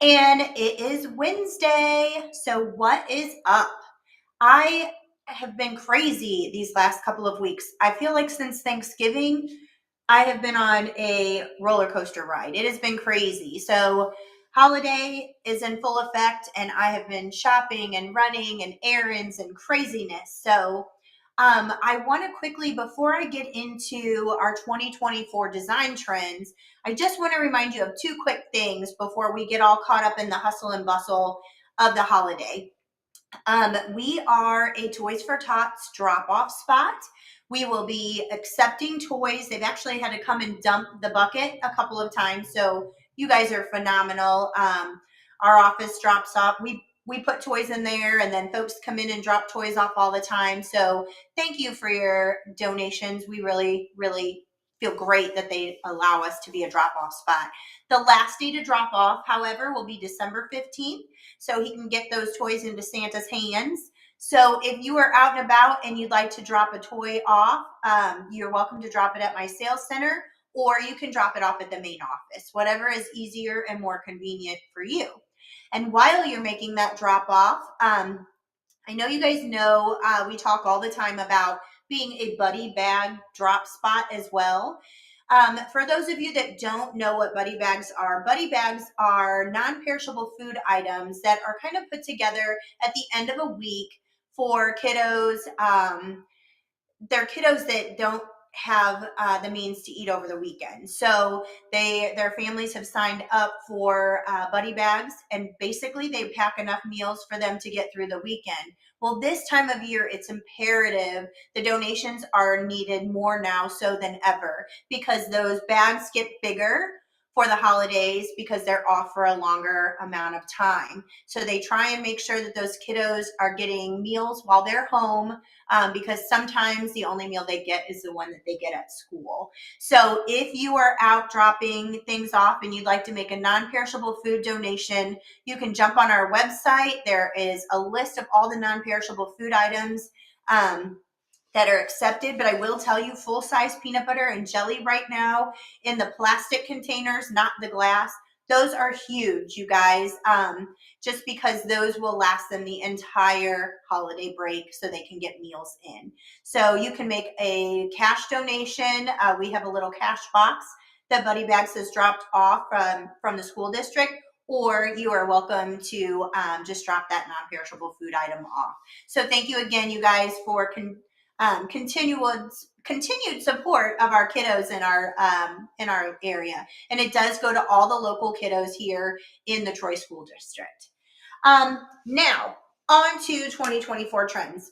And it is Wednesday. So what is up? I have been crazy these last couple of weeks. I feel like since Thanksgiving, I have been on a roller coaster ride. It has been crazy. So holiday is in full effect and I have been shopping and running and errands and craziness. So I want to quickly, before I get into our 2024 design trends, I just want to remind you of two quick things before we get all caught up in the hustle and bustle of the holiday. We are a Toys for Tots drop-off spot. We will be accepting toys. They've actually had to come and dump the bucket a couple of times, so you guys are phenomenal. Our office drops off. We put toys in there, and then folks come in and drop toys off all the time. So thank you for your donations. We really, really feel great that they allow us to be a drop-off spot. The last day to drop off, however, will be December 15th. So he can get those toys into Santa's hands. So if you are out and about and you'd like to drop a toy off, you're welcome to drop it at my sales center, or you can drop it off at the main office, whatever is easier and more convenient for you. And while you're making that drop off, I know you guys know we talk all the time about being a buddy bag drop spot as well. For those of you that don't know what buddy bags are non-perishable food items that are kind of put together at the end of a week for kiddos. They're kiddos that don't have the means to eat over the weekend. So their families have signed up for buddy bags, and basically they pack enough meals for them to get through the weekend. Well, this time of year, it's imperative. The donations are needed more now so than ever, because those bags get bigger for the holidays because they're off for a longer amount of time. So they try and make sure that those kiddos are getting meals while they're home, because sometimes the only meal they get is the one that they get at school. So if you are out dropping things off and you'd like to make a non-perishable food donation, you can jump on our website. There is a list of all the non-perishable food items that are accepted, but I will tell you, full-size peanut butter and jelly right now in the plastic containers, not the glass, those are huge, you guys, just because those will last them the entire holiday break so they can get meals in. So you can make a cash donation. We have a little cash box that Buddy Bags has dropped off from the school district, or you are welcome to just drop that non-perishable food item off. So thank you again, you guys, for continued support of our kiddos in our area, and it does go to all the local kiddos here in the Troy School District. Now on to 2024 trends.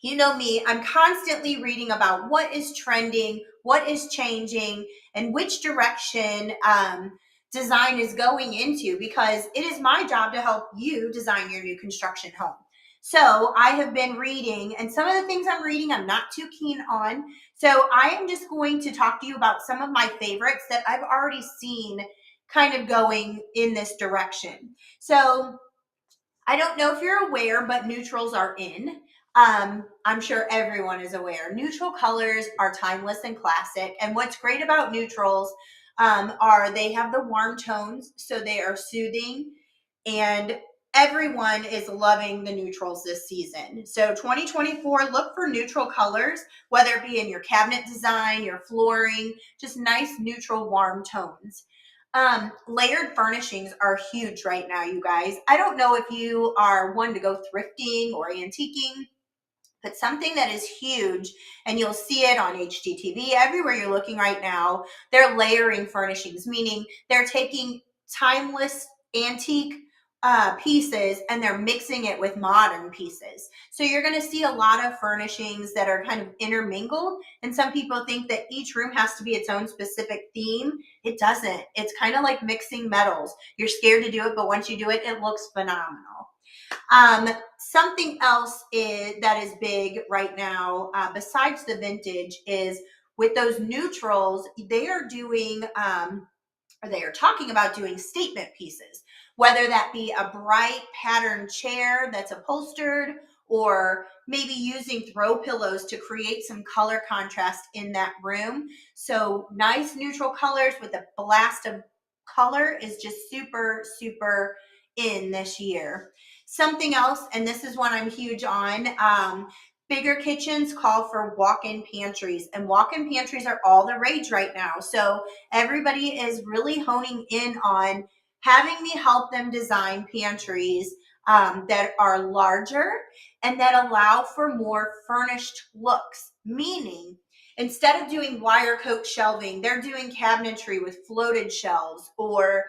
You know me, I'm constantly reading about what is trending, what is changing, and which direction design is going into, because it is my job to help you design your new construction home. So I have been reading, and some of the things I'm reading I'm not too keen on. So I am just going to talk to you about some of my favorites that I've already seen kind of going in this direction. So I don't know if you're aware, but neutrals are in. I'm sure everyone is aware. Neutral colors are timeless and classic. And what's great about neutrals are they have the warm tones, so they are soothing, and everyone is loving the neutrals this season. So 2024, look for neutral colors, whether it be in your cabinet design, your flooring, just nice neutral warm tones. Layered furnishings are huge right now, you guys. I don't know if you are one to go thrifting or antiquing, but something that is huge, and you'll see it on HGTV, everywhere you're looking right now, they're layering furnishings, meaning they're taking timeless antique pieces and they're mixing it with modern pieces. So you're going to see a lot of furnishings that are kind of intermingled, and some people think that each room has to be its own specific theme. It doesn't. It's kind of like mixing metals. You're scared to do it, but once you do it, it looks phenomenal. Something else that is big right now, besides the vintage, is with those neutrals, they are doing, or they are talking about doing statement pieces, whether that be a bright patterned chair that's upholstered, or maybe using throw pillows to create some color contrast in that room. So nice neutral colors with a blast of color is just super, super in this year. Something else, and this is one I'm huge on, bigger kitchens call for walk-in pantries, and walk-in pantries are all the rage right now. So everybody is really honing in on having me help them design pantries that are larger and that allow for more furnished looks, meaning instead of doing wire coat shelving, they're doing cabinetry with floated shelves or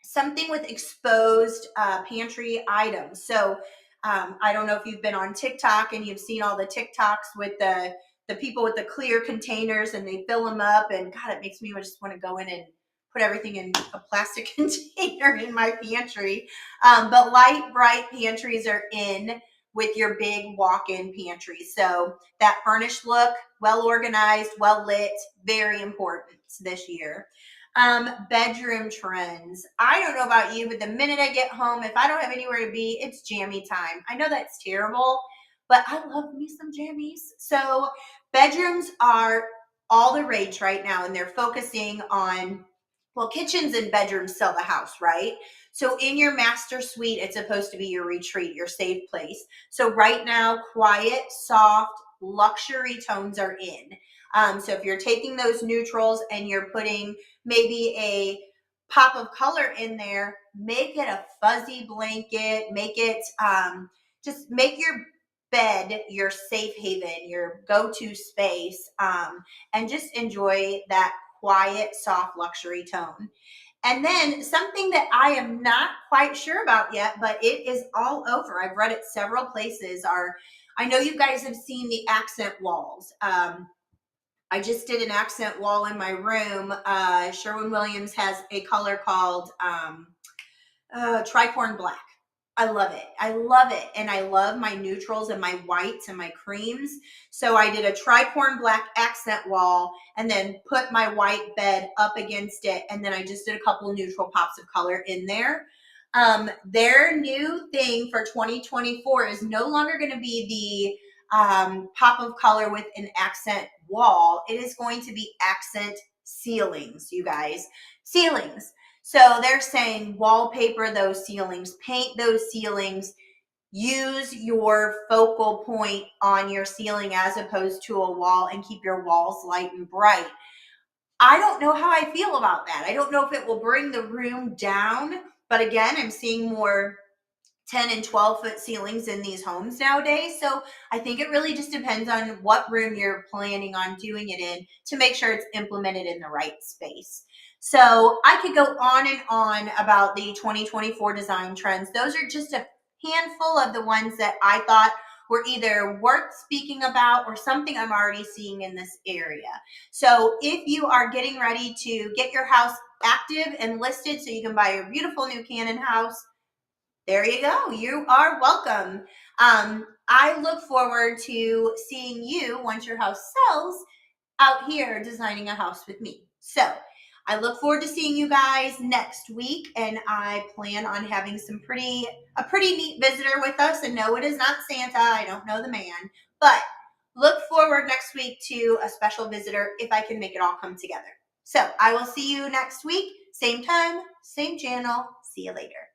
something with exposed pantry items. So I don't know if you've been on TikTok and you've seen all the TikToks with the people with the clear containers and they fill them up, and God, it makes me just want to go in and put everything in a plastic container in my pantry. But light, bright pantries are in with your big walk-in pantries. So that furnished look, well organized, well lit, very important this year. Bedroom trends. I don't know about you, but the minute I get home, if I don't have anywhere to be, it's jammy time. I know that's terrible, but I love me some jammies. So bedrooms are all the rage right now, and they're focusing on, well, kitchens and bedrooms sell the house, right? So in your master suite, it's supposed to be your retreat, your safe place. So right now, quiet, soft, luxury tones are in. So if you're taking those neutrals and you're putting maybe a pop of color in there, make it a fuzzy blanket, make it, just make your bed your safe haven, your go-to space, and just enjoy that quiet, soft luxury tone. And then something that I am not quite sure about yet, but it is all over. I've read it several places. I know you guys have seen the accent walls. I just did an accent wall in my room. Sherwin-Williams has a color called tricorn black. I love it. I love it. And I love my neutrals and my whites and my creams. So I did a tricorn black accent wall and then put my white bed up against it. And then I just did a couple neutral pops of color in there. Their new thing for 2024 is no longer going to be the pop of color with an accent wall. It is going to be accent ceilings, you guys. Ceilings. So they're saying wallpaper those ceilings, paint those ceilings, use your focal point on your ceiling as opposed to a wall, and keep your walls light and bright. I don't know how I feel about that. I don't know if it will bring the room down, but again, I'm seeing more 10 and 12-foot ceilings in these homes nowadays. So I think it really just depends on what room you're planning on doing it in to make sure it's implemented in the right space. So I could go on and on about the 2024 design trends. Those are just a handful of the ones that I thought were either worth speaking about or something I'm already seeing in this area. So if you are getting ready to get your house active and listed so you can buy your beautiful new Cannon house, there you go. You are welcome. I look forward to seeing you once your house sells out here designing a house with me. So I look forward to seeing you guys next week, and I plan on having a pretty neat visitor with us. And no, it is not Santa. I don't know the man, but look forward next week to a special visitor if I can make it all come together. So I will see you next week, same time, same channel. See you later.